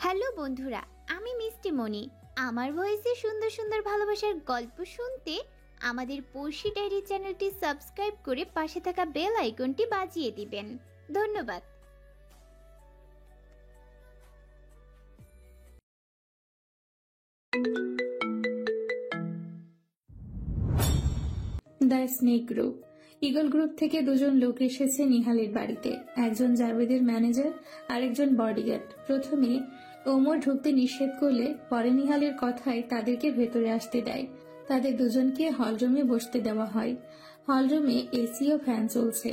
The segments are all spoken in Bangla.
হ্যালো বন্ধুরা, আমি মিষ্টি মনি। আমার ভয়েসে সুন্দর সুন্দর ভালোবাসার গল্প শুনতে আমাদের পড়শি ডায়েরি চ্যানেলটি সাবস্ক্রাইব করে পাশে থাকা বেল আইকনটি বাজিয়ে দিবেন। ধন্যবাদ। The snake group. Eagle group থেকে দুজন লোক এসেছে নিহালের বাড়িতে, একজন জাভেদের ম্যানেজার আর একজন বডিগার্ড। প্রথমে ওমর ঢুকতে নিষেধ করলে পরে নিহালের কথায় তাদেরকে ভেতরে আসতে দেয়। তাদের দুজনকে হলরুমে বসতে দেওয়া হয়। হলরুমে এসি ও ফ্যান চলছে,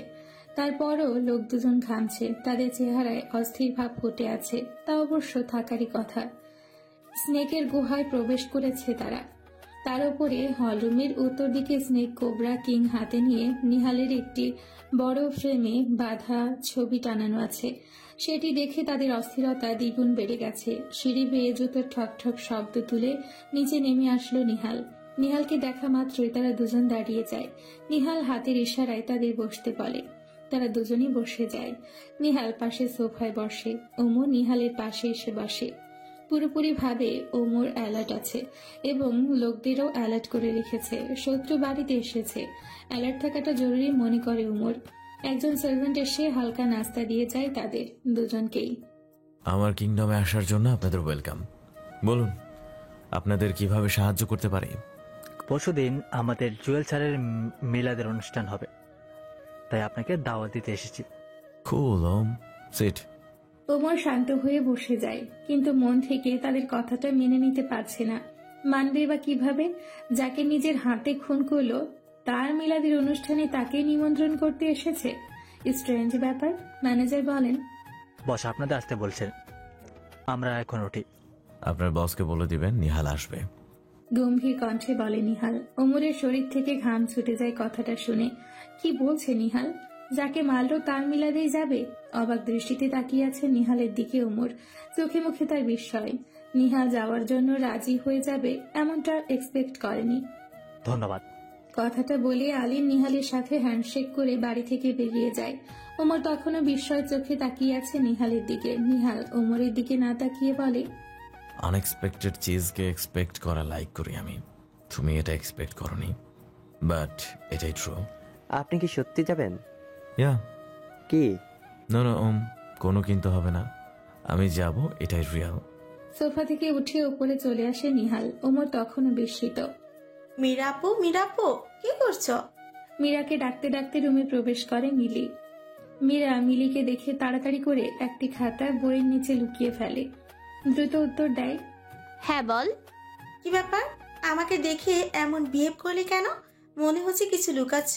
তারপরও লোক দুজন ঘামছে, তাদের চেহারায় অস্থির ভাব ফুটে আছে। তা অবশ্য থাকারই কথা। স্নেকের গুহায় প্রবেশ করেছে তারা। তার উপরে হলরুমের উত্তর দিকে স্নেক কোবরা কিং হাতে নিয়ে নিহালের একটি বড় ফ্রেমে বাঁধা ছবি টানানো আছে। সেটি দেখে তাদের অস্থিরতা দ্বিগুণ বেড়ে গেছে। সিঁড়ি বেয়ে জুতোর ঠক ঠক শব্দ তুলে নিচে নেমে আসলো নিহাল। নিহালকে দেখা মাত্রই তারা দুজন দাঁড়িয়ে যায়। নিহাল হাতের ইশারায় তাদের বসতে বলে। তারা দুজনই বসে যায়। নিহাল পাশে সোফায় বসে, ওমর নিহালের পাশে এসে বসে। পুরোপুরি ভাবে ওমর অ্যালার্ট আছে এবং লোকদেরও অ্যালার্ট করে রেখেছে। শত্রু বাড়িতে এসেছে, অ্যালার্ট থাকাটা জরুরি মনে করে ওমর। একজন সার্ভেন্ট এসে হালকা নাস্তা দিয়ে যায় তাদের দুজনকেই। আমার কিংডমে আসার জন্য আপনাদের ওয়েলকাম। বলুন, আপনাদের কিভাবে সাহায্য করতে পারি? পরশুদিন আমাদের জুয়েল স্যারের মিলাদের অনুষ্ঠান হবে, তাই আপনাকে দাওয়াত দিতে এসেছি। কুল ওম, সিট। ওমর শান্ত হয়ে বসে যায়, কিন্তু মন থেকে তাদের কথাটা মেনে নিতে পারছে না। মানবে বা কিভাবে? যাকে নিজের হাতে খুন করলো তার মিলাদের অনুষ্ঠানে তাকে নিমন্ত্রণ করতে এসেছে। স্ট্রেঞ্জ ব্যাপার। ম্যানেজার বলেন, বস আপনাদের আসতে বলছেন, আমরা এখন উঠি। আপনার বসকে বলে দিবেন নিহাল আসবে। গম্ভীর কণ্ঠে বলে নিহাল। ওমরের শরীর থেকে ঘাম ছুটে যায় কথাটা শুনে। কি বলছে নিহাল? যাকে মারলো তার মিলাদেই যাবে? অবাক দৃষ্টিতে তাকিয়ে আছে নিহালের দিকে ওমর। চোখে মুখে তার বিস্ময়। নিহাল যাওয়ার জন্য রাজি হয়ে যাবে এমনটা এক্সপেক্ট করেনি। ধন্যবাদ। কথাটা বলে আলীন নিহালের সাথে হ্যান্ডশেক করে বাড়ি থেকে বেরিয়ে যায়। ওমর তখনও বিস্ময় চোখে তাকিয়ে আছে নিহালের দিকে। নিহাল ওমরের দিকে না তাকিয়ে বলে, আনএক্সপেক্টেড চিজকে এক্সপেক্ট করা লাইক করি আমি। তুমি এটা এক্সপেক্ট করনি, বাট এটাই ট্রু। আপনি কি সত্যি যাবেন? ইয়া। কি? নো নো ওম, কোনো কিন্তু হবে না। আমি যাব, এটাই রিয়াল। সোফা থেকে উঠে উপরে চলে আসে নিহাল। ওমর তখনও বিস্মিত। মীরাপু, মীরাপু, কি করছো? মীরাকে ডাকতে ডাকতে রুমে প্রবেশ করে মিলি। মীরা মিলিকে দেখে তাড়াতাড়ি করে একটি খাতা বইয়ের নিচে লুকিয়ে ফেলে। দ্রুত উত্তর দেয়, হ্যাঁ বল। কি ব্যাপার? আমাকে দেখে এমন বিহেভ করলে কেন? মনে হচ্ছে কিছু লুকাচ্ছ।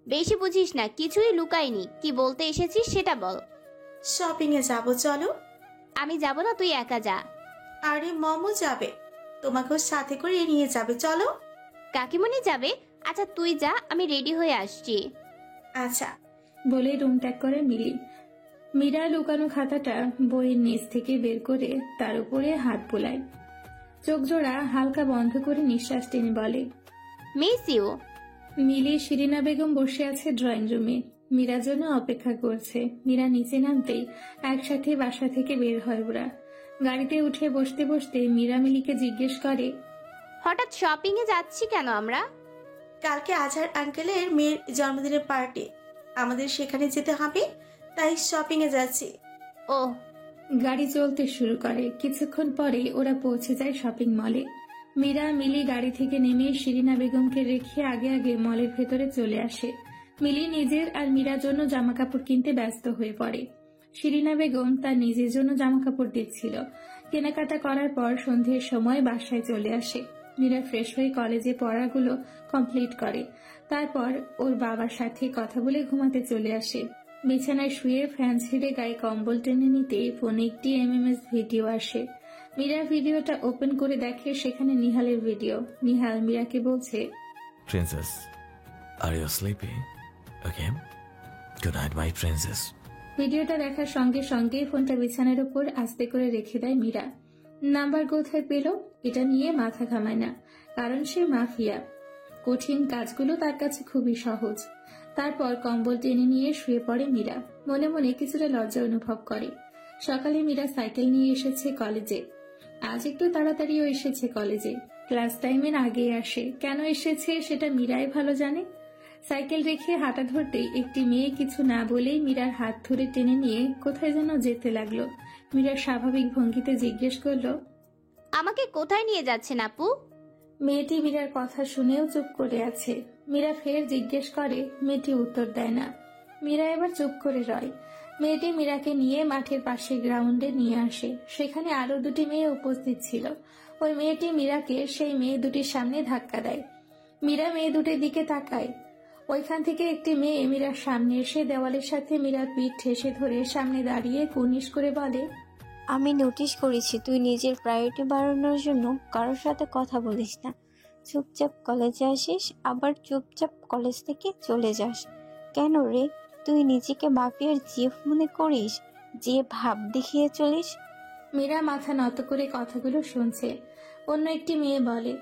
বেশি বুঝিস না, কিছুই লুকাইনি। কি বলতে এসেছিস সেটা বল। শপিং এ যাবো, চলো। আমি যাব না, তুই একা যা। আরে মমও যাবে, তোমাকেও সাথে করে নিয়ে যাবে, চলো। কাকিমণি যাবে? আচ্ছা তুই যা, আমি রেডি হয়ে আসছি। আচ্ছা বলে রুম ত্যাগ করে মিলি। মীরা লুকানো খাতাটা বইয়ের নিচ থেকে বের করে তার উপরে হাত বোলায়। চোখ জোড়া হালকা বন্ধ করে নিঃশ্বাস টেনে বলে, মিস ইউ। মিলি শিরিনা বেগম বসে আছে ড্রয়িং রুমে, মীরার জন্য অপেক্ষা করছে। মীরা নিচে নামতেই একসাথে বাসা থেকে বের হয় ওরা। গাড়িতে উঠে বসতে বসতে মীরা মিলিকে জিজ্ঞেস করে, হঠাৎ শপিং এ যাচ্ছি কেন আমরা? কালকে আজহার আঙ্কেলের মেয়ের জন্মদিনের পার্টি, আমাদের সেখানে যেতে হবে, তাই শপিং এ যাচ্ছি। ও। গাড়ি চলতে শুরু করে। কিছুক্ষণ পরে ওরা পৌঁছে যায় শপিং মলে। মীরা মিলি গাড়ি থেকে নেমে শিরিনা বেগমকে রেখে আগে আগে মলের ভেতরে চলে আসে। মিলি নিজের আর মীরার জন্য জামা কাপড় কিনতে ব্যস্ত হয়ে পড়ে। শিরিনা বেগম তার নিজের জন্য জামা কাপড় দেখছিল। কেনাকাটা করার পর সন্ধ্যের সময় বাসায় চলে আসে। মীরা ফ্রেশ হয়ে কলেজে পড়াগুলো কমপ্লিট করে। তারপর ওর বাবার সাথে কথা বলে ঘুমাতে চলে আসে। বিছানায় শুয়ে ফ্যান ছেড়ে গায়ে কম্বল টেনে নিতে ফোনে একটি এমএমএস ভিডিও আসে। মীরা ভিডিওটা ওপেন করে দেখে সেখানে নিহালের ভিডিও। নিহাল মীরাকে বলছে, princess, are you sleepy? Okay, good night my princess. ভিডিওটা দেখার সঙ্গে সঙ্গে ফোনটা বিছানার উপর আস্তে করে রেখে দেয় মীরা। নাম্বার কোথায় পেল এটা নিয়ে মাথা ঘামায় না, কারণ সে মাফিয়া। কঠিন কাজগুলো তার কাছে খুবই সহজ। তারপর কম্বল টেনে নিয়ে শুয়ে পড়ে মীরা। মনে মনে কিছুটা লজ্জা অনুভব করে। সকালে মীরা সাইকেল নিয়ে এসেছে কলেজে। আজ একটু তাড়াতাড়িও এসেছে কলেজে। ক্লাস টাইমের আগে আসে। কেন এসেছে সেটা মীরাই ভালো জানে। সাইকেল রেখে হাঁটা ধরতেই একটি মেয়ে কিছু না বলেই মীরার হাত ধরে টেনে নিয়ে কোথায় যেন যেতে লাগলো। মীরা স্বাভাবিক ভঙ্গিতে জিজ্ঞেস করলো, আমাকে কোথায় নিয়ে যাচ্ছেন আপু? মেয়েটি মীরার কথা শুনেও চুপ করে আছে। মীরা ফের জিজ্ঞেস করে, মেয়েটি উত্তর দেয় না। মীরা এবার চুপ করে রয়। মেয়েটি মীরাকে নিয়ে মাঠের পাশে গ্রাউন্ডে নিয়ে আসে। সেখানে আরো দুটি মেয়ে উপস্থিত ছিল। ওই মেয়েটি মীরাকে সেই মেয়ে দুটির সামনে ধাক্কা দেয়। মীরা মেয়ে দুটির দিকে তাকায়। ওইখান থেকে একটি মেয়ে মীরার সামনে এসে দেওয়ালের সাথে মীরার পিঠ ঠেসে ধরে সামনে দাঁড়িয়ে কুর্নিশ করে বলে, আমি নোটিশ করেছি তুই নিজের প্রায়োরিটি বাড়ানোর জন্য কারোর সাথে কথা বলিস না। চুপচাপ কলেজে আসিস, আবার চুপচাপ কলেজ থেকে চলে যাস। কেন রে, তুই নিজেকে মাফিয়ার চিফ মনে করিস যে ভাব দেখিয়ে চলিস? মীরা মাথা নত করে কথাগুলো শুনছে। অন্য একটি মেয়ে বলে,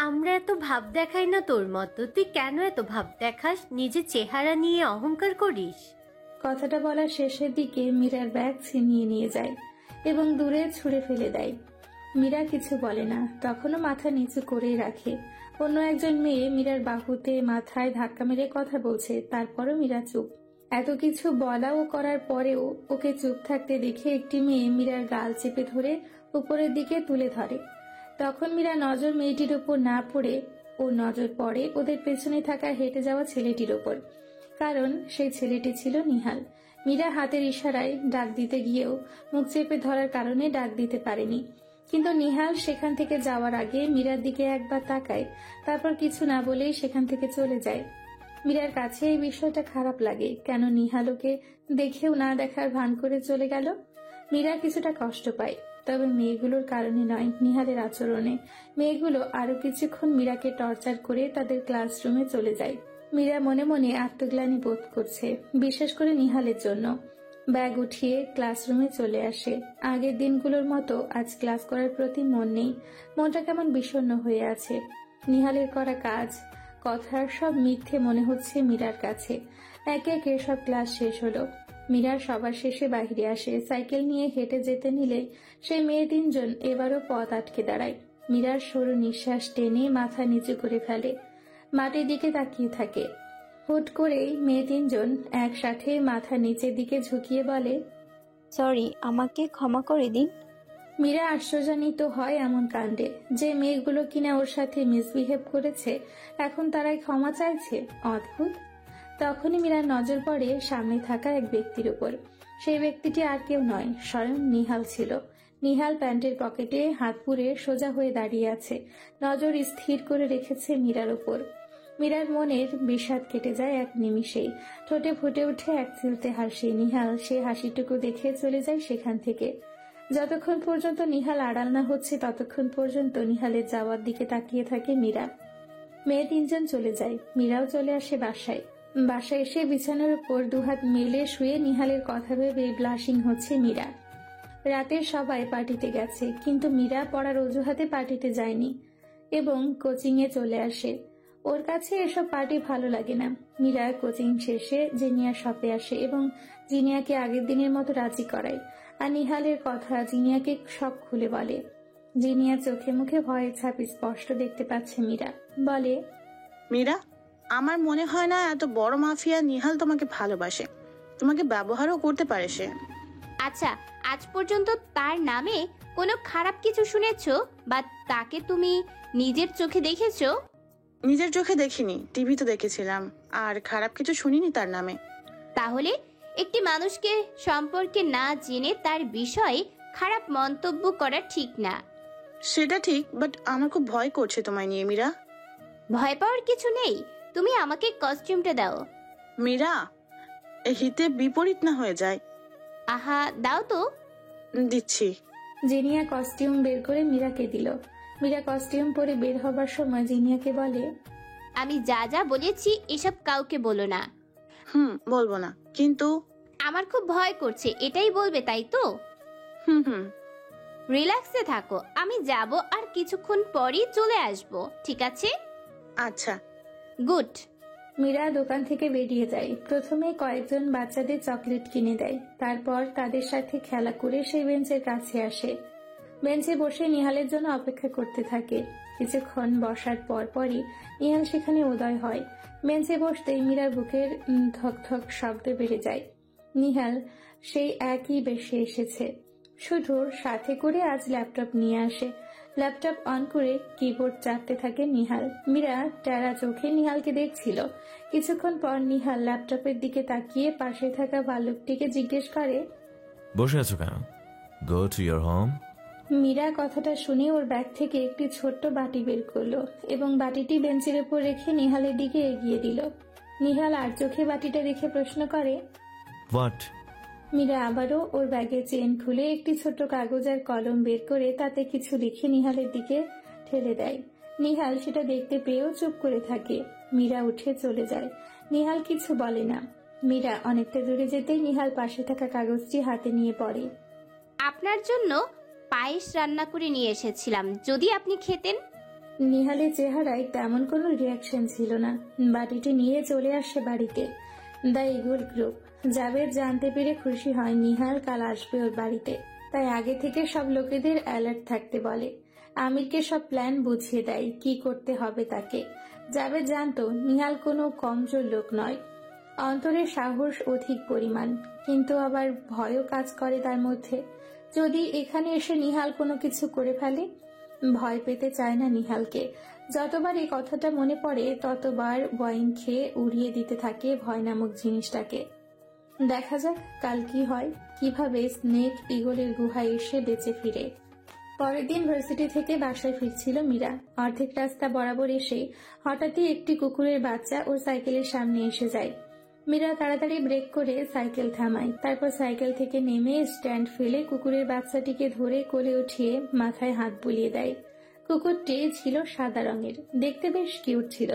আমরা এত ভাব দেখাই না তোর মতো, তুই কেন এত ভাব দেখাস? নিজের চেহারা নিয়ে অহংকার করিস। কথাটা বলার শেষের দিকে মীরার ব্যাগ ছিনিয়ে নিয়ে যায় এবং দূরে ছুঁড়ে ফেলে দেয়। মীরা কিছু বলে না, তখনও মাথা নিচু করেই রাখে। অন্য একজন মেয়ে মীরার বাহুতে মাথায় ধাক্কা মেরে কথা বলছে, তারপরও মীরা চুপ। এত কিছু বলা ও করার পরেও ওকে চুপ থাকতে দেখে একটি মেয়ে মীরার গাল চেপে ধরে উপরের দিকে তুলে ধরে। তখন মীরা নজর মেয়েটির উপর না পড়ে ও নজর পড়ে ওদের পেছনে থাকা হেঁটে যাওয়া ছেলেটির ওপর, কারণ সেই ছেলেটি ছিল নিহাল। মীরা হাতের ইশারায় ডাক দিতে গিয়েও মুখ চেপে ধরার কারণে ডাক দিতে পারেনি। কিন্তু নিহাল সেখান থেকে যাওয়ার আগে মীরার দিকে একবার তাকায়, তারপর কিছু না বলেই সেখান থেকে চলে যায়। মীরার কাছে এই বিষয়টা খারাপ লাগে, কেন নিহাল ওকে দেখেও না দেখার ভান করে চলে গেল। মীরা কিছুটা কষ্ট পায়, তবে মেয়েগুলোর কারণে নয়, নিহালের আচরণে। মেয়েগুলো আরো কিছুক্ষণ মীরাকে টর্চার করে তাদের ক্লাসরুমে চলে যায়। মীরা মনে মনে আত্মগ্লানি বোধ করছে, বিশেষ করে নিহালের জন্য। ব্যাগ উঠিয়ে ক্লাসরুমে চলে আসে। আগের দিনগুলোর মতো আজ ক্লাস করার প্রতি মন নেই। মনটা কেমন বিষণ্ণ হয়ে আছে। নিহালের করা কাজ, কথার সব মিথ্যে মনে হচ্ছে মীরার কাছে। একে একে সব ক্লাস শেষ হলো। মীরা সবার শেষে বাহিরে আসে। সাইকেল নিয়ে হেঁটে যেতে নিলে সেই মেয়ে তিনজন এবারও পথ আটকে দাঁড়ায়। মীরার সরু নিঃশ্বাস টেনে মাথা নিচু করে ফেলে, মাটির দিকে তাকিয়ে থাকে। হুট করেই মেয়ে তিনজন একসাথে মাথা নিচের দিকে ঝুঁকিয়ে বলে, সরি, আমাকে ক্ষমা করে দিন। মীরা আশ্চর্যান্বিত হয় এমন কাণ্ডে, যে মেয়েগুলো কিনা ওর সাথে মিসবিহেভ করেছে এখন তারাই ক্ষমা চাইছে। অদ্ভুত। তখনই মীরার নজর পড়ে সামনে থাকা এক ব্যক্তির উপর। সেই ব্যক্তিটি আর কেউ নয়, স্বয়ং নিহাল ছিল। নিহাল প্যান্টের পকেটে হাত পুরে সোজা হয়ে দাঁড়িয়ে আছে, নজর স্থির করে রেখেছে মীরার উপর। মীরার মনের বিষাদ কেটে যায় এক নিমিষেই। ঠোঁটে ফুটে উঠে এক চিলতে হাসি। নিহাল সে হাসিটুকু দেখে চলে যায় সেখান থেকে। যতক্ষণ পর্যন্ত নিহাল আড়াল না হচ্ছে ততক্ষণ পর্যন্ত নিহালের যাওয়ার দিকে তাকিয়ে থাকে মীরা। মেয়ে তিনজন চলে যায়, মীরাও চলে আসে বাসায়। বাসায় এসে বিছানার উপর দুহাত মেলে শুয়ে নিহালের কথা ভেবে ব্লাশিং হচ্ছে মীরা। রাতে সবাই পার্টিতে গেছে, কিন্তু মীরা পড়ার অজুহাতে পার্টিতে যায়নি এবং কোচিং এ চলে আসে। ওর কাছে এসব পার্টি ভালো লাগে না। মীরা কোচিং শেষে জিনিয়া শপে আসে এবং জিনিয়াকে আগের দিনের মতো রাজি করায়। আর নিহালের কথা জিনিয়াকে সব খুলে বলে। জিনিয়া চোখে মুখে ভয়ের ছাপ স্পষ্ট দেখতে পাচ্ছে মীরা। বলে, মীরা, আমার মনে হয় না এত বড় মাফিয়া নিহাল তোমাকে ভালোবাসে। তোমাকে ব্যবহারও করতে পারে সে। আচ্ছা, আজ পর্যন্ত তার নামে কোনো খারাপ কিছু শুনেছো বা তাকে তুমি নিজের চোখে দেখেছো? নিজের চোখে দেখিনি, টিভিতে দেখেছিলাম, আর খারাপ কিছু শুনিনি তার নামে। তাহলে একটি মানুষকে সম্পর্কে না জেনে তার বিষয়ে খারাপ মন্তব্য করা ঠিক না। সেটা ঠিক, বাট আমার খুব ভয় করছে তোমায় নিয়ে মীরা। ভয় পাওয়ার কিছু নেই, তুমি আমাকে কস্টিউমটা দাও। মীরা, হিতে বিপরীত না হয়ে যায়। আহা, দাও তো। দিচ্ছি। জিনিয়া কস্টিউম বের করে মীরাকে দিল। মীরা কস্টিউম পরে বের হবার সময় জিনিয়াকে বলে, আমি যা যা বলেছি এসব কাউকে বলো না। বলবো না, কিন্তু আমার খুব ভয় করছে, এটাই বলবে তাই তো? হুম। রিল্যাক্সে থাকো, আমি যাব আর কিছুক্ষণ পরই চলে আসব, ঠিক আছে? আচ্ছা। গুড। মীরা দোকান থেকে বেরিয়ে যায়। প্রথমে কয়েকজন বাচ্চাদের চকলেট কিনে দেয়, তারপর তাদের সাথে খেলা করে সেই বেঞ্চের কাছে আসে। বেঞ্চে বসে নিহালের জন্য অপেক্ষা করতে থাকে। কিছুক্ষণ বসার পরই নিহাল সেখানে উদয় হয়। বেঞ্চে বসতেই মীরার বুকের ধক ধক শব্দ বেড়ে যায়। নিহাল সেই একই বেশে এসেছে, শুধু সাথে করে আজ ল্যাপটপ নিয়ে আসে। ল্যাপটপ অন করে কিবোর্ড চাপতে থাকে নিহাল। মীরা টেরা চোখে নিহালকে দেখছিল। কিছুক্ষণ পর নিহাল ল্যাপটপের দিকে তাকিয়ে পাশে থাকা বালকটিকে জিজ্ঞেস করে, বসে আছো কেন? Go to your home. Meera কথাটা শুনে ওর ব্যাগ থেকে একটি ছোট্ট বাটি বের করলো এবং বাটিটি বেঞ্চের উপর রেখে নিহালের দিকে এগিয়ে দিল। নিহাল আর চোখে বাটিটা দেখে প্রশ্ন করে, হোয়াট? মীরা আবারও ওর ব্যাগের চেন খুলে একটি ছোট্ট কাগজ আর কলম বের করে তাতে কিছু লিখে নিহালের দিকে ঠেলে দেয়। নিহাল সেটা দেখতে পেয়েও চুপ করে থাকে। মীরা উঠে চলে যায়। নিহাল কিছু বলে না। মীরা অনেকটা দূরে যেতেই নিহাল পাশে থাকা কাগজটি হাতে নিয়ে পড়ে। আপনার জন্য পায়েস রান্না করে নিয়ে এসেছিলাম, যদি আপনি খেতেন। নিহালের চেহারায় তেমন কোনো রিয়াকশন ছিল না। বাটিটি নিয়ে চলে আসে বাড়িতে। The eagle group. জাভেদ জানতে পেরে খুশি হয় নিহাল কাল আসবে ওর বাড়িতে, তাই আগে থেকে সব লোকেদের অ্যালার্ট থাকতে বলে। আমিরকে সব প্ল্যান বুঝিয়ে দেয় কি করতে হবে তাকে। জাভেদ জানতো নিহাল কোনো কমজোর লোক নয়, অন্তরে সাহস অধিক পরিমাণ, কিন্তু আবার ভয়ও কাজ করে তার মধ্যে। যদি এখানে এসে নিহাল কোনো কিছু করে ফেলে, ভয় পেতে চায় না নিহালকে। যতবার এই কথাটা মনে পড়ে ততবার ওয়াইন খেয়ে উড়িয়ে দিতে থাকে ভয় নামক জিনিসটাকে। দেখা যাক কাল কি হয়, কিভাবে স্নেক ইগলের গুহায় এসে বেঁচে ফিরে। পরের দিন ভার্সিটি থেকে বাসায় ফিরছিল মীরা। অর্ধেক রাস্তা বরাবর এসে হঠাৎই একটি কুকুরের বাচ্চা ও সাইকেলের সামনে এসে যায়। মীরা তাড়াতাড়ি ব্রেক করে সাইকেল থামায়, তারপর সাইকেল থেকে নেমে স্ট্যান্ড ফেলে কুকুরের বাচ্চাটিকে ধরে কোলে উঠিয়ে মাথায় হাত বুলিয়ে দেয়। কুকুরটি ছিল সাদা রঙের, দেখতে বেশ কিউট ছিল।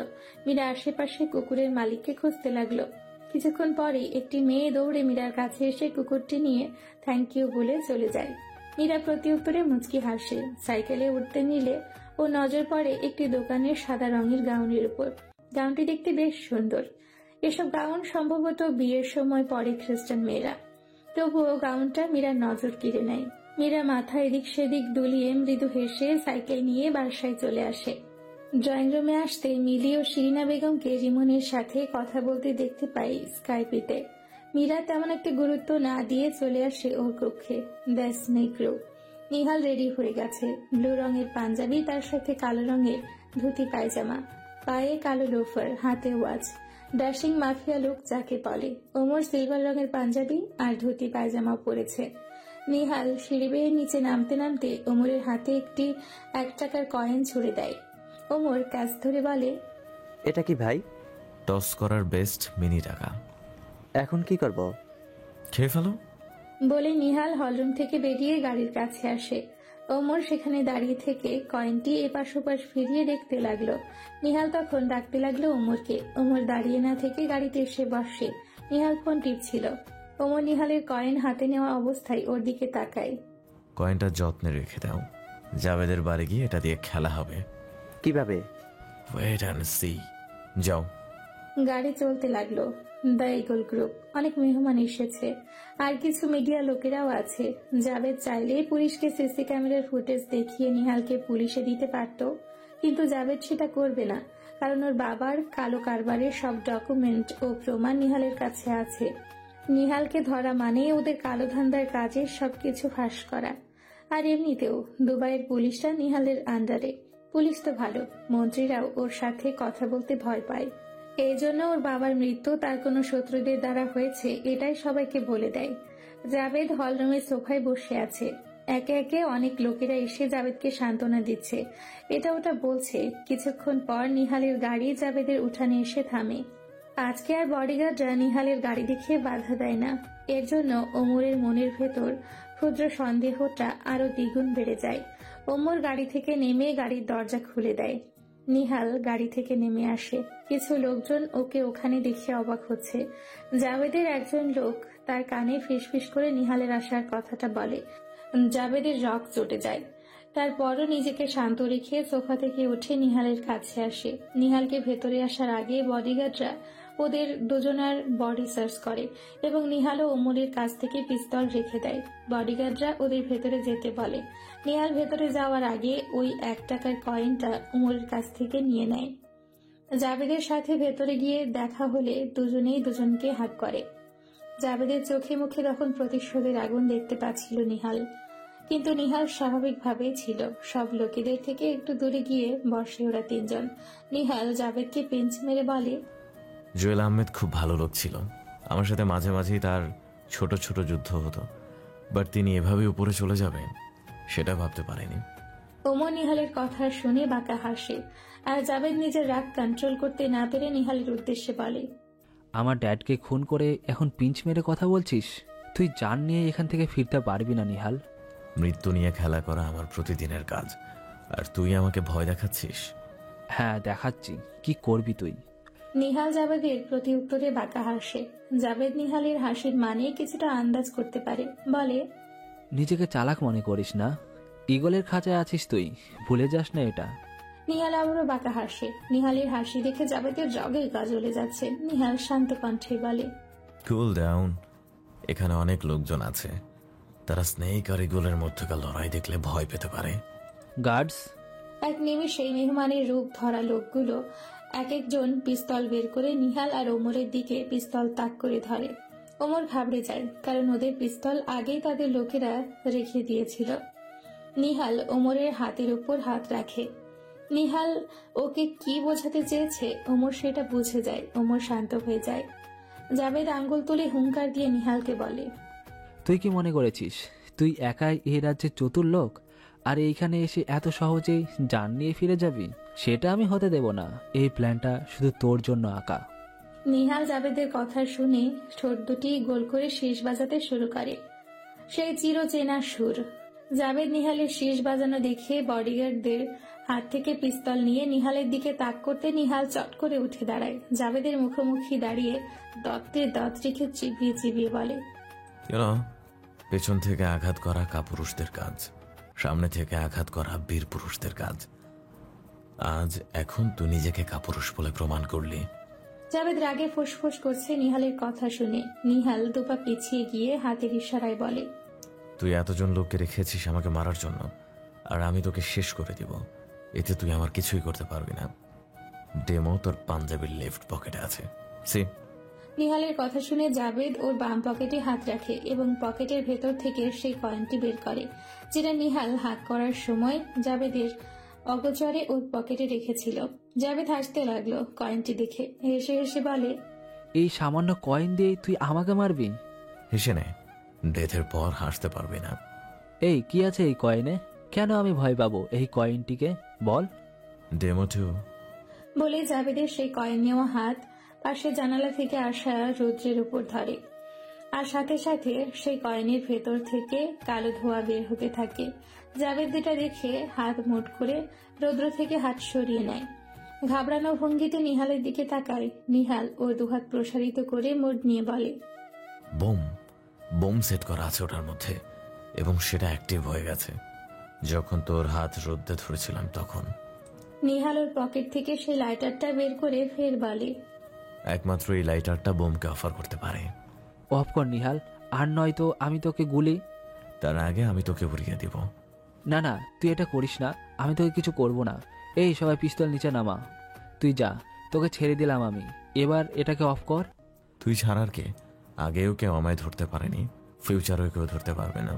মীরা আশেপাশে কুকুরের মালিককে খুঁজতে লাগলো। কিছুক্ষণ পরে একটি মেয়ে দৌড়ে মীরার কাছে এসে কুকুরটি নিয়ে থ্যাংক ইউ বলে চলে যায়। মীরা প্রতি উত্তরে মুচকি হাসে। সাইকেলে উঠতে নিলে ও নজর পড়ে একটি দোকানের সাদা রঙের গাউনের উপর। গাউনটি দেখতে বেশ সুন্দর। এসব গাউন সম্ভবত বিয়ের সময় পরে খ্রিস্টান মেয়েরা, তবুও গাউনটা মীরার নজর কেড়ে নেয়। মীরা মাথা এদিক সেদিক দুলিয়ে মৃদু হেসে সাইকেল নিয়ে বাসায় চলে আসে। ড্রয়িং রুমে আসতে মিলি ও শিরিনা বেগমকে রিমনের সাথে কথা বলতে দেখতে পাই স্কাইপিতে। মীরা তেমন একটা গুরুত্ব না দিয়ে চলে আসে ওর কক্ষে। The snake group. Nihal ready হয়ে গেছে। ব্লু রঙের পাঞ্জাবি, তার সাথে কালো রঙের ধুতি পায়জামা, পায়ে কালো লোফার, হাতে ওয়াচ। ড্যাশিং মাফিয়া লুক যাকে বলে। ওমর সিলভার রঙের পাঞ্জাবি আর ধুতি পায়জামা পরেছে। নিহাল সিঁড়ি বেয়ে নিচে নামতে নামতে ওমরের হাতে একটি 1 টাকার কয়েন ছুড়ে দেয়। ওমর কাছ ধরে বলে, এটা কি ভাই? টস করার বেস্ট মিনি টাকা। এখন কি করব? খেয়ে ফেলো। বলে নিহাল হলরুম থেকে বেরিয়ে গাড়ির কাছে আসে। ওমর সেখানে দাঁড়িয়ে থেকে কয়েনটি এপাশ ওপাশ ফিরিয়ে দেখতে লাগলো। নিহাল তখন ডাকতে লাগলো ওমরকে। ওমর দাঁড়িয়ে না থেকে গাড়িতে এসে বসে। নিহাল ফোন টিপছিল। ওমর নিহালের কয়েন হাতে নেওয়া অবস্থায় ওর দিকে তাকায়। কয়েনটা যত্নে রেখে দাও, জাভেদের বাড়ি গিয়ে এটা দিয়ে খেলা হবে। কিভাবে? Wait and see. যাও। গাড়ি চলতে লাগলো। The eagle group. অনেক মেহমান এসেছে, আর কিছু মিডিয়া লোকেরাও আছে। জাভেদ চাইলে পুলিশকে সিসি ক্যামেরার ফুটেজ দেখিয়ে নিহালকে পুলিশে দিতে পারত, কিন্তু জাভেদ সেটা করবে না, কারণ ওর বাবার কালো কারবারের সব ডকুমেন্ট ও প্রমাণ নিহালের কাছে আছে। নিহালকে ধরা মানে ওদের কালো ধান্দার কাজের সবকিছু ফাঁস করা। আর এমনিতেও দুবাইয়ের পুলিশরা নিহালের আন্ডারে। পুলিশ তো ভালো, মন্ত্রীরাও ওর সাথে কথা বলতে ভয় পায়। এই জন্য ওর বাবার মৃত্যু তার কোনো শত্রুদের দ্বারা হয়েছে এটাই সবাইকে বলে দেয়। জাভেদ হলরুমের সোফায় বসে আছে। একে একে অনেক লোকেরা এসে জাভেদকে সান্ত্বনা দিচ্ছে, এটা ওটা বলছে। কিছুক্ষণ পর নিহালের গাড়ি জাভেদের উঠানে এসে থামে। আজকে আর বডিগার্ডরা নিহালের গাড়ি দেখে বাধা দেয় না। এর জন্য ওমরের মনের ভেতর ক্ষুদ্র সন্দেহটা আরো দ্বিগুণ বেড়ে যায়। ওমর গাড়ি থেকে নেমে গাড়ির দরজা খুলে দেয়। নিহাল গাড়ি থেকে নেমে আসে। কিছু লোকজন ওকে ওখানে দেখে অবাক হচ্ছে। জাভেদের একজন লোক তার কানে ফিসফিস করে নিহালের আসার কথাটা বলে। জাভেদের রক চটে যায়। তারপরও নিজেকে শান্ত রেখে সোফা থেকে উঠে নিহালের কাছে আসে। নিহালকে ভেতরে আসার আগে বডিগার্ডরা ওদের দুজনার বডি সার্চ করে এবং নিহাল ও ওমরের কাছ থেকে পিস্তল রেখে দেয়। বডিগার্ডরা ওদের ভেতরে যেতে বলে। নিহাল ভেতরে যাওয়ার আগে ওই 1 টাকার কয়েনটা ওমরের কাছ থেকে নিয়ে নেয়। জাবেদের সাথে ভেতরে গিয়ে দেখা হলে দুজনেই দুজনকে হাত করে। জাবেদের চোখে মুখে তখন প্রতিশোধের আগুন দেখতে পাচ্ছিল নিহাল, কিন্তু নিহাল স্বাভাবিকভাবেই ছিল। সব লোকেদের থেকে একটু দূরে গিয়ে বসে ওরা 3 জন। নিহাল জাবেদকে পেঞ্চ মেরে বলে, জুয়েল আহমেদ খুব ভালো লোক ছিল। আমার সাথে মাঝে মাঝেই তার ছোট ছোট যুদ্ধ হতো, বাট তিনি এভাবে উপরে চলে যাবেন সেটা ভাবতে পারেনি। ওমর নিহালের কথা শুনে বাঁকা হাসে, আর জাবেদ নিজের রাগ কন্ট্রোল করতে না পেরে নিহালের উদ্দেশ্যে বলে, আমার ড্যাডকে খুন করে এখন পিঞ্চ মেরে কথা বলছিস? তুই জান নিয়ে এখান থেকে ফিরতে পারবি না নিহাল। মৃত্যু নিয়ে খেলা করা আমার প্রতিদিনের কাজ, আর তুই আমাকে ভয় দেখাচ্ছিস? হ্যাঁ দেখাচ্ছি, কি করবি তুই? নিহাল জাবেদের প্রতি উত্তরে বাঁকা হাসে। জাবেদ নিহালের হাসির মানে কিছুটা আন্দাজ করতে পারে, বলে, নিজেকে চালাক মনে করিস না, ইগলের খাঁচায় আছিস তুই, ভুলে যাস না এটা। নিহাল আবারও বাঁকা হাসে। নিহালের হাসি দেখে জাবেদের রগের গা জ্বলে যাচ্ছে। নিহাল শান্ত কণ্ঠে বলে, কুল ডাউন, এখানে অনেক লোকজন আছে, তারা স্নেক আর ইগলের মধ্যকার লড়াই দেখলে ভয় পেতে পারে। গার্ডস। এক নিমিষেই মেহমানের রূপ ধরা লোকগুলো এক একজন পিস্তল বের করে নিহাল আর ওমরের দিকে পিস্তল তাক করে ধরে। ওমর ঘাবড়ে যায়, কারণ ওদের পিস্তল আগেই তাদের লোকেরা রেখে দিয়েছিল। নিহাল ওমরের হাতের উপর হাত রাখে। নিহাল ওকে কি বোঝাতে চেয়েছে ওমর সেটা বুঝে যায়। ওমর শান্ত হয়ে যায়। জাবেদ আঙ্গুল তুলে হুঙ্কার দিয়ে নিহালকে বলে, তুই কি মনে করেছিস তুই একাই এই রাজ্যের চতুর লোক, আর এইখানে এসে এত সহজেই জান নিয়ে ফিরে যাবি? সেটা আমি হতে দেব না। এই প্ল্যানটা শুধু তোর জন্য আঁকা। নিহাল জাবেদের কথা শুনে ঠোঁট দুটি গোল করে শীষ বাজাতে শুরু করে। সেই চিরচেনা সুর। জাবেদ নিহালের শীষ বাজানো দেখে বডিগার্ডদের হাত থেকে পিস্তল নিয়ে নিহালের দিকে তাক করতে নিহাল চট করে উঠে দাঁড়ায়। জাবেদের মুখোমুখি দাঁড়িয়ে দত্তে দত রেখে চিবিয়ে চিবিয়ে বলে, পেছন থেকে আঘাত করা কাপুরুষদের কাজ, সামনে থেকে আঘাত করা বীর পুরুষদের কাজ। আজ এখন তুই নিজেকে কাপুরুষ বলে প্রমাণ করলি। জাবেদ রাগে ফুসফুস করছে নিহালের কথা শুনে। নিহাল দুপা পিছিয়ে গিয়ে হাতের ইশারায় বলে, তুই এতজন লোককে রেখেছিস আমাকে মারার জন্য, আর আমি তোকে শেষ করে দিব। এতে তুই আমার কিছুই করতে পারবি না। ডেমো তোর পাঞ্জাবির লেফট পকেটে আছে। সি। নিহালের কথা শুনে জাবেদ ওর বাম পকেটে হাত রাখে এবং পকেটের ভেতর থেকে সেই কয়েনটি বের করে, যেটা নিহাল হাত করার সময় জাবেদের অগোচরে ওর পকেটে রেখেছিল। জাবেদ হাসতে লাগলো কয়েনটি দেখে। হেসে হেসে বলে, এই সামান্য কয়েন দিয়ে তুই আমাকে মারবি? হেসে নে, ডেথের পর হাসতে পারবি না। এই কি আছে এই কয়েনে? কেন আমি ভয় পাবো এই কয়েনটিকে? বল। Demo two. বলে জাবেদের সেই কয়েন নেওয়া হাত পাশে জানালা থেকে আসা রৌদ্রের উপর ধরে, আর সাথে সাথে সেই কয়েনের ভেতর থেকে কালো ধোঁয়া বের হতে থাকে। জাবেদ যেটা দেখে হাত মুঠ করে রৌদ্র থেকে হাত সরিয়ে নেয়। ঘাবড়ানো ভঙ্গিতে নিহালের দিকে তাকায়। নিহাল ওর দুহাত প্রসারিত করে মোড নিয়ে বলে, বোম সেট করা আছে ওটার মধ্যে, এবং সেটা অ্যাক্টিভ হয়ে গেছে যখন তোর হাত রোদ্দে ধরেছিলাম তখন। নিহাল ওর পকেট থেকে সেই লাইটারটা বের করে ফের বলে, একমাত্র এই লাইটারটা বোমকে অফার করতে পারে। অফ কর নিহাল, আর নয়তো আমি তোকে গুলি। তার আগে আমি তোকে উড়িয়ে দিব। না না, তুই এটা করিস না, আমি তোকে কিছু করব না। এই সবাই পিস্তল নিচে নামা। তুই যা, তোকে ছেড়ে দিলাম আমি। এবার এটাকে অফ কর। তুই ছাড়ার কে? আগেও কেউ আমায় ধরতে পারেনি, ফিউচারেও কেউ ধরতে পারবে না।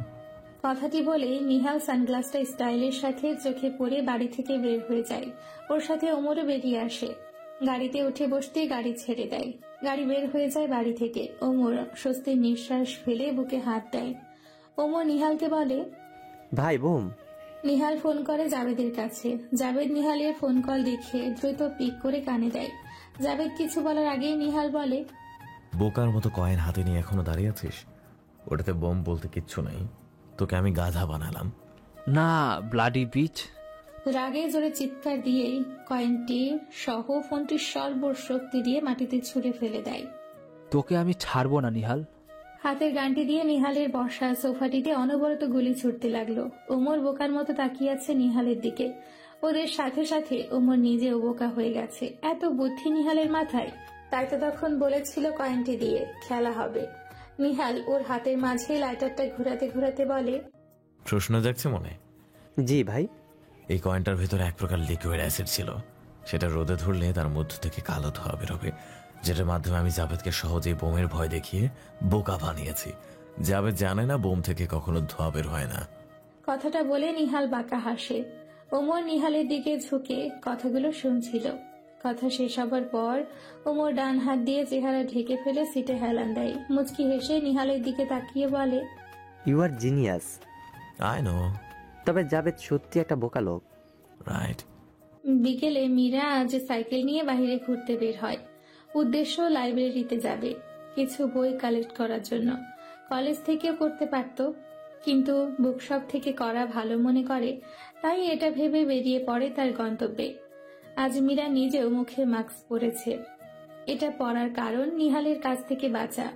কথাটি বলে নিহাল সানগ্লাসটা স্টাইলের সাথে চোখে পরে বাড়ি থেকে বের হয়ে যায়। ওর সাথে ওমরও বেরিয়ে আসে। গাড়িতে উঠে বসতে গাড়ি ছেড়ে দেয়। গাড়ি বের হয়ে যায় বাড়ি থেকে। ওমর স্বস্তির নিঃশ্বাস ফেলে বুকে হাত দেয়। ওমর নিহালকে বলে, ভাই বোম। নিহাল ফোন করে জাবেদের কাছে। জাবেদ নিহালের ফোন কল দেখে দ্রুত পিক করে কানে দেয়। জাবেদ কিছু বলার আগেই নিহাল বলে, বোকার মতো কয়েন হাতে নিয়ে এখনো দাঁড়িয়ে আছিস? ওটাতে বোম বলতে কিচ্ছু নাই, তোকে আমি গাধা বানালাম। না ব্লাডি বিচ। রাগে জোরে চিৎকার দিয়েই কয়েনটি সহ ফোনটির সর্বশক্তি দিয়ে মাটিতে ছুঁড়ে ফেলে দেয়। তোকে আমি ছাড়বো না নিহাল। হাতের গানটি দিয়ে নিহালের বসা সোফাটিতে অনবরত গুলি ছুটতে লাগলো। ওমর বোকার মতো তাকিয়ে আছে নিহালের দিকে। ওদের সাথে সাথে ওমর নিজেও বোকা হয়ে গেছে। এত বুদ্ধি নিহালের মাথায়! তাই তো তখন বলেছিল কয়েনটি দিয়ে খেলা হবে। নিহাল ওর হাতের মাঝে লাইটারটা ঘোরাতে ঘোরাতে বলে, প্রশ্ন জাগছে মনে? জি ভাই। এই কয়েনটার ভেতরে এক প্রকার লিকুইড অ্যাসিড ছিল। সেটা রোদে ধরলে তার মধ্য থেকে কালো ধোঁয়া বেরোবে, যেটার মাধ্যমে আমি জাভেদকে সহজেই বোমের ভয় দেখিয়ে বোকা বানিয়েছি। জাভেদ জানে না বোম থেকে কখনো ধোঁয়া বের হয় না। কথাটা বলে নিহাল বাঁকা হাসে। ওমর নিহালের দিকে ঝুঁকে কথাগুলো শুনছিল। কথা শেষ হবার পর ওমর ডান হাত দিয়ে চেহারা ঢেকে ফেলে সিটে হেলান দেয়। মুচকি হেসে নিহালের দিকে তাকিয়ে বলে, you are genius. I know. তবে জাভেদ সত্যি একটা বোকা লোক। রাইট। বিকেলে মীরা আজ সাইকেল নিয়ে বাইরে ঘুরতে বের হয়। উদ্দেশ্য লাইব্রেরিতে যাবে, কিছু বই কালেক্ট করার জন্য। কলেজ থেকেও করতে পারত, কিন্তু বুকশপ থেকে করা ভালো মনে করে, তাই এটা ভেবে বেরিয়ে পড়ে তার গন্তব্যে। আজ মীরা নিজেও মুখে মাস্ক পরেছে। এটা পরার কারণ নিহালের কাছ থেকে বাঁচা,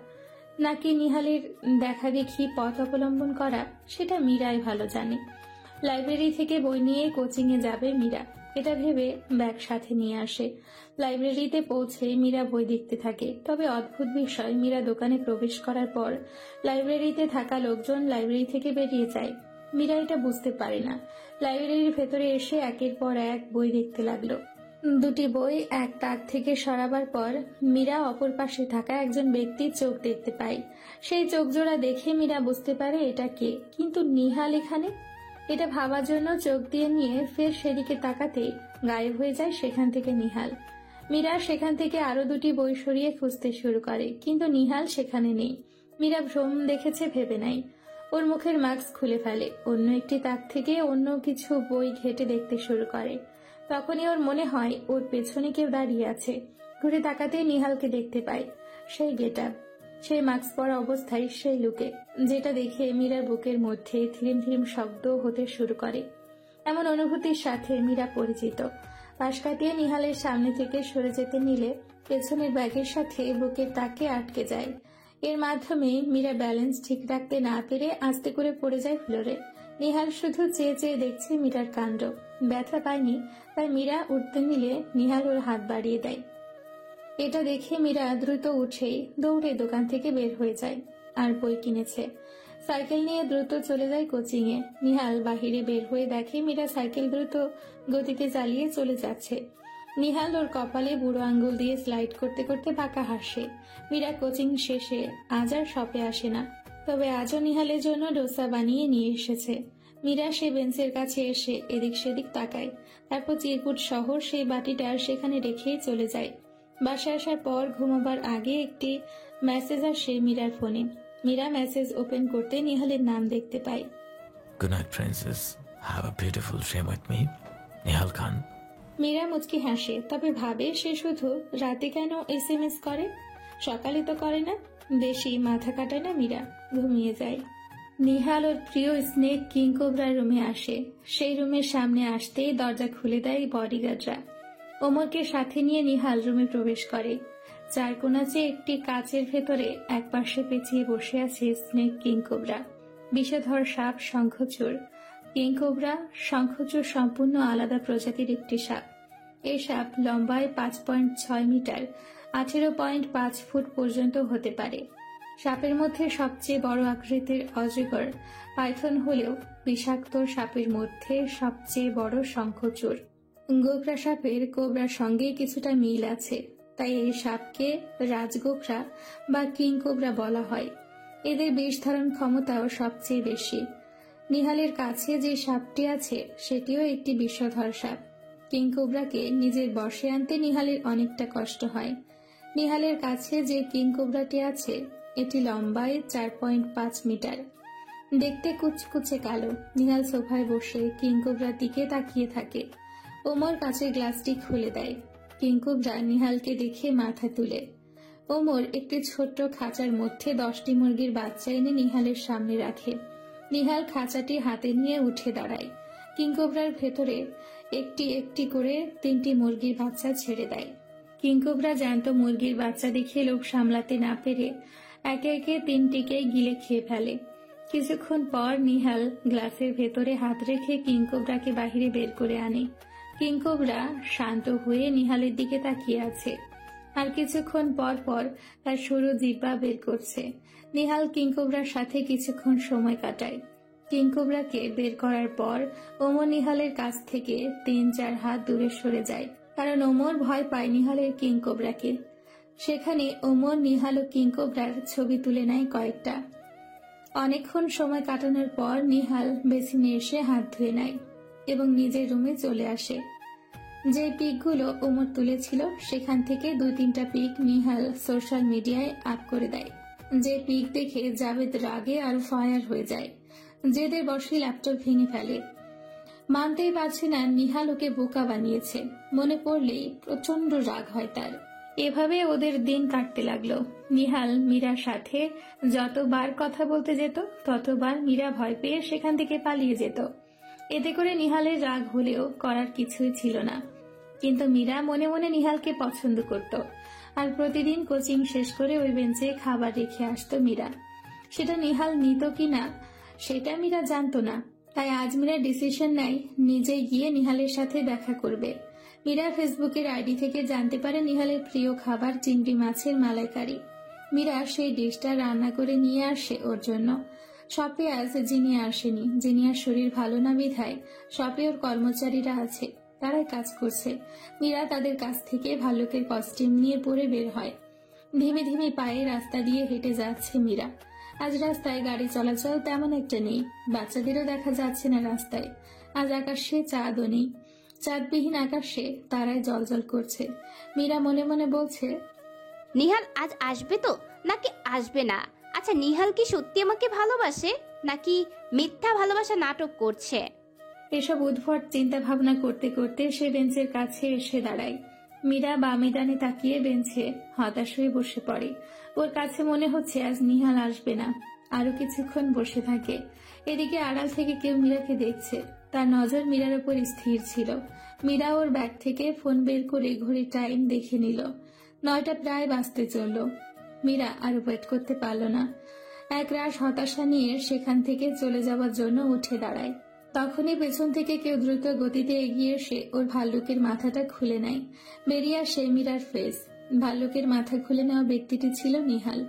নাকি নিহালের দেখা দেখি পথ অবলম্বন করা, সেটা মীরাই ভালো জানে। লাইব্রেরি থেকে বই নিয়ে কোচিংয়ে যাবে মীরা, এটা ভেবে ব্যাগ সাথে নিয়ে আসে। লাইব্রেরিতে পৌঁছে মীরা বই দেখতে থাকে। তবে অদ্ভুত বিষয়, মীরা দোকানে প্রবেশ করার পর লাইব্রেরিতে থাকা লোকজন লাইব্রেরি থেকে বেরিয়ে যায়। মীরা এটা বুঝতে পারে না। লাইব্রেরির ভেতরে এসে একের পর এক বই দেখতে লাগলো। দুটি বই এক তাক থেকে সরাবার পর মীরা অপর পাশে থাকা একজন ব্যক্তির চোখ দেখতে পায়। সেই চোখ জোড়া দেখে মীরা বুঝতে পারে এটা কে, কিন্তু নিহাল এখানে। এটা ভাবার জন্য চোখ দিয়ে নিয়ে ফের সেদিকে তাকাতে গায়েব হয়ে যায় সেখান থেকে নিহাল। মীরা সেখান থেকে আরো দুটি বই সরিয়ে খুঁজতে শুরু করে, কিন্তু নিহাল সেখানে নেই। মীরা ভ্রম দেখেছে ভেবে নাই। ওর মুখের মাস্ক খুলে ফেলে, অন্য একটি তাক থেকে অন্য কিছু বই ঘেটে দেখতে শুরু করে। তখনই ওর মনে হয় ওর পেছনে কেউ দাঁড়িয়ে আছে। ঘুরে তাকাতেই নিহালকে দেখতে পায়। সেই গেটআপ, সেই মাস্ক পরা অবস্থায় সেই লুকে, যেটা দেখে মীরার বুকের মধ্যে থিরিম থিরিম শব্দ হতে শুরু করে। এমন অনুভূতির সাথে মীরা পরিচিত। পাশ কাটিয়ে নিহালের সামনে থেকে সরে যেতে নিলে পেছনের ব্যাগের সাথে বুকের তাকে আটকে যায়। এর মাধ্যমে মীরা ব্যালেন্স ঠিক রাখতে না পেরে আস্তে করে পড়ে যায় ফ্লোরে। নিহাল শুধু চেয়ে চেয়ে দেখছে মীরার কাণ্ড। ব্যথা পায়নি, তাই মীরা উঠতে নিলে নিহাল ওর হাত বাড়িয়ে দেয়। এটা দেখে মীরা দ্রুত উঠেই দৌড়ে দোকান থেকে বের হয়ে যায়। আর বই কিনেছে। সাইকেল নিয়ে দ্রুত চলে যায় কোচিংয়ে। নিহাল বাহিরে বের হয়ে দেখে মীরা সাইকেল দ্রুত গতিতে চালিয়ে চলে যাচ্ছে। নিহাল ওর কপালে বুড়ো আঙ্গুল দিয়ে স্লাইড করতে করতে বাঁকা হাসে। মীরা কোচিং শেষে আজ আর শপে আসে না, তবে আজও নিহালের জন্য ডোসা বানিয়ে নিয়ে এসেছে। মীরা সে বেঞ্চের কাছে এসে এদিক সেদিক তাকায়, তারপর চিরকুট শহর সেই বাটিটা সেখানে রেখেই চলে যায়। বাসায় আসার পর ঘুমাবার আগে একটি মেসেজ আসে মীরার ফোনে। মীরা মেসেজ ওপেন করতে নিহালের নাম দেখতে পায়। Good night princess, have a beautiful day with me, Nihal Khan. Meera মুচকি হাসে, তবে ভাবে সে শুধু রাতে কেন SMS করে, সকালে তো করে না। বেশি মাথা কাটায় না মীরা, ঘুমিয়ে যায়। নিহাল ওর প্রিয় স্নেক কিং কোবরার রুমে আসে। সেই রুমের সামনে আসতেই দরজা খুলে দেয় বডিগার্ডরা। ওমরকে সাথে নিয়ে নিহাল রুমে প্রবেশ করে। চার কোণাচে একটি কাচের ভেতরে একপাশে পেঁচিয়ে বসে আছে স্নেক কিং কোবরা, বিষধর সাপ শঙ্খচূড়। কিং কোবরা শঙ্খচূড় সম্পূর্ণ আলাদা প্রজাতির একটি সাপ। এই সাপ লম্বায় 5.6 মিটার, 18.5 ফুট পর্যন্ত হতে পারে। সাপের মধ্যে সবচেয়ে বড় আকৃতির অজগর পাইথন হলেও বিষাক্ত সাপের মধ্যে সবচেয়ে বড় শঙ্খচূড়। গোকরা সাপের কোবরার সঙ্গে কিছুটা মিল আছে, তাই এই সাপকে রাজগোকরা বা কিং কোবরা বলা হয়। এদের বিষ ধারণ ক্ষমতাও সবচেয়ে বেশি। নিহালের কাছে যে সাপটি আছে সেটিও একটি বিষধর সাপ। কিং কোবরাকে নিজের বশে আনতে নিহালের অনেকটা কষ্ট হয়। নিহালের কাছে যে কিং কোবরাটি আছে এটি লম্বায় 4.5 মিটার, দেখতে কুচকুচে কালো। নিহাল সোফায় বসে কিং কোবরার দিকে তাকিয়ে থাকে। ওমর কাচের গ্লাসটি খুলে দেয়। কিং কোবরা নিহালকে দেখে মাথা তুলে। ওমর একটি ছোট্ট খাঁচার মধ্যে 10টি মুরগির বাচ্চা এনে নিহালের সামনে রাখে। নিহাল খাঁচাটি হাতে নিয়ে উঠে দাঁড়ায়। কিং কোবরার ভেতরে একটি একটি করে 3টি মুরগির বাচ্চা ছেড়ে দেয়। কিং কোবরা জ্যান্ত মুরগির বাচ্চা দেখে লোভ সামলাতে না পেরে একে একে তিনটিকে গিলে খেয়ে ফেলে। কিছুক্ষণ পর নিহাল গ্লাসের ভেতরে হাত রেখে কিংকোবরাকে বাহিরে বের করে আনে। কিংকোবরা শান্ত হয়ে নিহালের দিকে তাকিয়ে আছে, আর কিছুক্ষণ পর পর তার সরু জিহ্বা বের করছে। নিহাল কিংকোবরার সাথে কিছুক্ষণ সময় কাটায়। কিংকোবরাকে বের করার পর ওমর নিহালের কাছ থেকে 3-4 হাত দূরে সরে যায়, কারণ ওমর ভয় পায় নিহালের কিংকোবরাকে। সেখানে ওমর, নিহাল ও কিংকোবরার ছবি তুলে নেয় কয়েকটা। অনেকক্ষণ সময় কাটানোর পর নিহাল বেসিনে এসে হাত ধুয়ে নেয় এবং নিজের রুমে চলে আসে। যে পিকগুলো ওমর তুলেছিল সেখান থেকে 2-3টা পিক নিহাল সোশ্যাল মিডিয়ায় আপ করে দেয়। যে পিক দেখে জাভেদ রাগে আরো ফায়ার হয়ে যায়। জেদের বসে ল্যাপটপ ভেঙে ফেলে। মানতেই পারছে না নিহাল ওকে বোকা বানিয়েছে। মনে পড়লেই প্রচন্ড রাগ হয় তার। এভাবে ওদের দিন কাটতে লাগলো। নিহাল মীরার সাথে যতবার কথা বলতে যেত ততবার মীরা ভয় পেয়ে সেখান থেকে পালিয়ে যেত। এতে করে নিহালের রাগ হলেও করার কিছুই ছিল না। কিন্তু মীরা মনে মনে নিহালকে পছন্দ করত, আর প্রতিদিন কোচিং শেষ করে ওই বেঞ্চে খাবার রেখে আসতো মীরা। সেটা নিহাল নিত কিনা সেটা মীরা জানতো না। তাই আজ মীরা ডিসিশন নেয় নিজে গিয়ে নিহালের সাথে দেখা করবে। মীরা ফেসবুকের আইডি থেকে জানতে পারে নিহালের প্রিয় খাবার চিংড়ি মাছের মালাইকারি। মীরা সেই ডিশটা রান্না করে নিয়ে আসে ওর জন্য। শপে আজ জিনিয়া আসেনি। জিনিয়ার শরীর ভালো না বিধায় শপে ওর কর্মচারীরা আছে, তারাই কাজ করছে। মীরা তাদের কাছ থেকে ভাল্লুকের কস্টিউম নিয়ে পরে বের হয়। ধীমে ধীমে পায়ে রাস্তা দিয়ে হেঁটে যাচ্ছে মীরা। আজ রাস্তায় গাড়ি চলাচল তেমন একটা নেই, বাচ্চাদেরও দেখা যাচ্ছে না রাস্তায়। আজ আকাশে চাঁদও নেই, চাঁদবিহীন আকাশে তারায় জলজল করছে। মীরা মনে মনে বলছে, নিহাল আজ আসবে তো নাকি আসবে না? আচ্ছা, নিহাল কি সত্যি আমাকে ভালোবাসে নাকি মিথ্যা ভালোবাসা নাটক করছে? এসব উদ্ভট চিন্তা ভাবনা করতে করতে সে বেঞ্চের কাছে এসে দাঁড়ায়। মীরা বামে ডানে তাকিয়ে বেঞ্চে হতাশ হয়ে বসে পড়ে। ওর কাছে মনে হচ্ছে আজ নিহাল আসবে না। আরো কিছুক্ষণ বসে থাকে। এদিকে আড়াল থেকে কেউ মীরাকে দেখছে। তার নজর মীরার উপর স্থির ছিল। মীরা ওর ব্যাগ থেকে ফোন বের করে ঘড়ির টাইম দেখে নিল। 9টা প্রায় বাজতে চলল। মীরা আর ওয়েট করতে পারল না। এক রাশ হতাশা নিয়ে সেখান থেকে চলে যাওয়ার জন্য উঠে দাঁড়ায়। তখনই পেছন থেকে কেউ দ্রুত গতিতে এগিয়ে এসে ওর ভাল্লুকের মাথাটা খুলে নেয়। বেরিয়ে আসে মীরার ফেস। ভাল্লুকের মাথা খুলে নেওয়া ব্যক্তিটি ছিল নিহাল,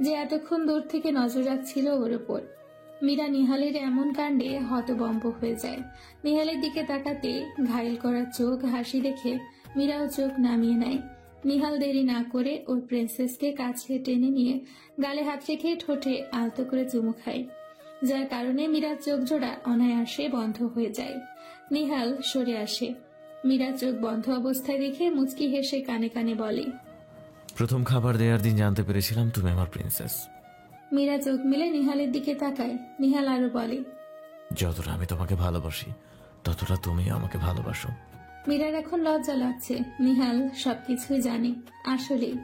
যে এতক্ষণ দূর থেকে নজর রাখছিল ওর ওপর। মীরা নিহালের এমন কাণ্ডে হতবম্ব হয়ে যায়। নিহালের দিকে তাকাতে ঘায়েল করা চোখ হাসি দেখে মীরাও চোখ নামিয়ে নেয়। নিহাল দেরি না করে ওর প্রিন্সেসকে কাছে টেনে নিয়ে গালে হাত রেখে ঠোঁটে আলতো করে চুমু খায়, যার কারণে মীরার চোখ জোড়া অনায়াসে বন্ধ হয়ে যায়। নিহাল সরে আসে। মীরা চোখ বন্ধ অবস্থায় দেখে মুচকি হেসে কানে কানে বলে, প্রথম খাবার দেওয়ার দিন জানতে পেরেছিলাম তুমি আমার প্রিন্সেস। মীরা চোখ মিলে নিহালের দিকে তাকায়। নিহাল আরো বলে, যতটা আমি তোমাকে ভালোবাসি ততটা তুমি আমাকে ভালোবাসো। মীরার এখন লজ্জা লাগছে। নিহাল সবকিছুই জানে। আসলেই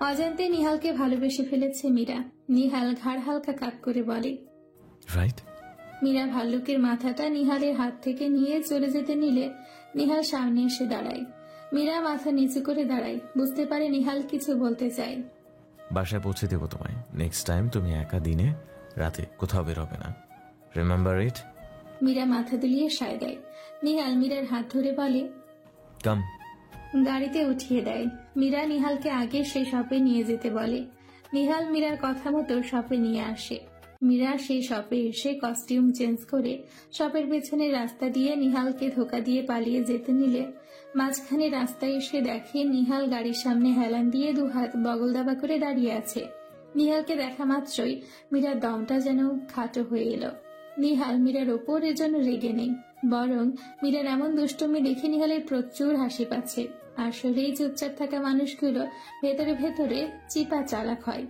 অজান্তে নিহালকে ভালোবেসে ফেলেছে মীরা। নিহাল ঘাড় হালকা কাত করে বলে, রাইট। মীরা ভাল্লুকের মাথাটা নিহালের হাত থেকে নিয়ে চলে যেতে নিলে নিহাল সামনে এসে দাঁড়ায়। মীরা মাথা নিচু করে দাঁড়ায়। বুঝতে পারে নিহাল কিছু বলতে চায়। বাসায় পৌঁছে দেবো তোমায়। নেক্সট টাইম তুমি একা দিনে রাতে কোথাও বেরোবে না, রিমেম্বার ইট। মীরা মাথা দুলিয়ে সায় দেয়। নিহাল মীরার হাত ধরে বলে, কাম। গাড়িতে উঠিয়ে দেয়। মীরা নিহালকে আগে সেই শপে নিয়ে যেতে বলে। নিহাল মীরার কথা মতো শপে নিয়ে আসে। মীরা সেই শপে এসে কস্টিউম চেঞ্জ করে শপের পেছনে রাস্তা দিয়ে নিহালকে ধোকা দিয়ে পালিয়ে যেতে নিলে মাঝখানে রাস্তায় এসে দেখে নিহাল গাড়ির সামনে হেলান দিয়ে 2 হাত বগল দাবা করে দাঁড়িয়ে আছে। নিহালকে দেখা মাত্রই মীরার দমটা যেন খাটো হয়ে এলো। নিহাল মীরার ওপর এর জন্য রেগে নেই, বরং মীরার এমন দুষ্টুমি দেখে নিহালের প্রচুর হাসি পাচ্ছে। আসলেই চুপচাপ থাকা মানুষগুলো ভেতরে ভেতরে চিপা চালাক হয়।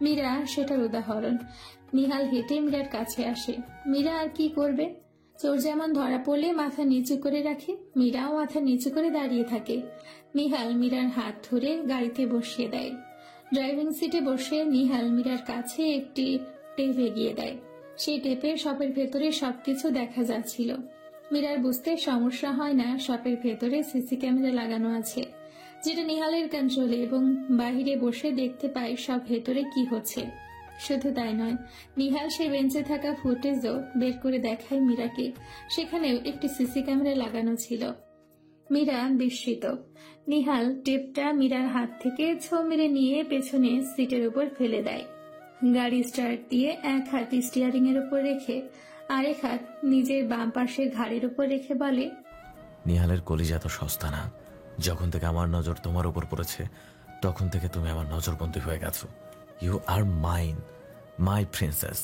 মীরা সেটার উদাহরণ। নিহাল হেঁটে মীরার কাছে আসে। মীরা আর কি করবে? চোর যেমন ধরা পড়লে মাথা নিচু করে রাখে, মীরাও মাথা নিচু করে দাঁড়িয়ে থাকে। নিহাল মীরার হাত ধরে গাড়িতে বসিয়ে দেয়। ড্রাইভিং সিটে বসে নিহাল মীরার কাছে একটি টেপ এগিয়ে দেয়। সেই টেপে শপের ভেতরে সবকিছু দেখা যাচ্ছিল। মীরার বুঝতে সমস্যা হয় না শপের ভেতরে সিসি ক্যামেরা লাগানো আছে। যেটা নিহালের কন্ট্রোলে, এবং বাহিরে বসে দেখতে পায় সব ভেতরে কি হচ্ছে। শুধু তাই নয়, নিহাল সে বেঞ্চে থাকা ফুটেজও বের করে দেখায় মীরাকে। সেখানেও একটি সিসি ক্যামেরা লাগানো ছিল। মীরা বিস্মিত। নিহাল টেপটা মীরার হাত থেকে ছো মেরে নিয়ে পেছনে সিটের উপর ফেলে দেয়। গাড়ি স্টার্ট দিয়ে এক হাত স্টিয়ারিং এর উপর রেখে আরেক হাত নিজের বাম পাশের ঘাড়ের উপর রেখে বলে, নিহালের কলিজা তো সস্তা না। যখন থেকে আমার নজর তোমার উপর পড়েছে তখন থেকে তুমি আমার নজরবন্দি হয়ে গেছো। You are mine, my princess.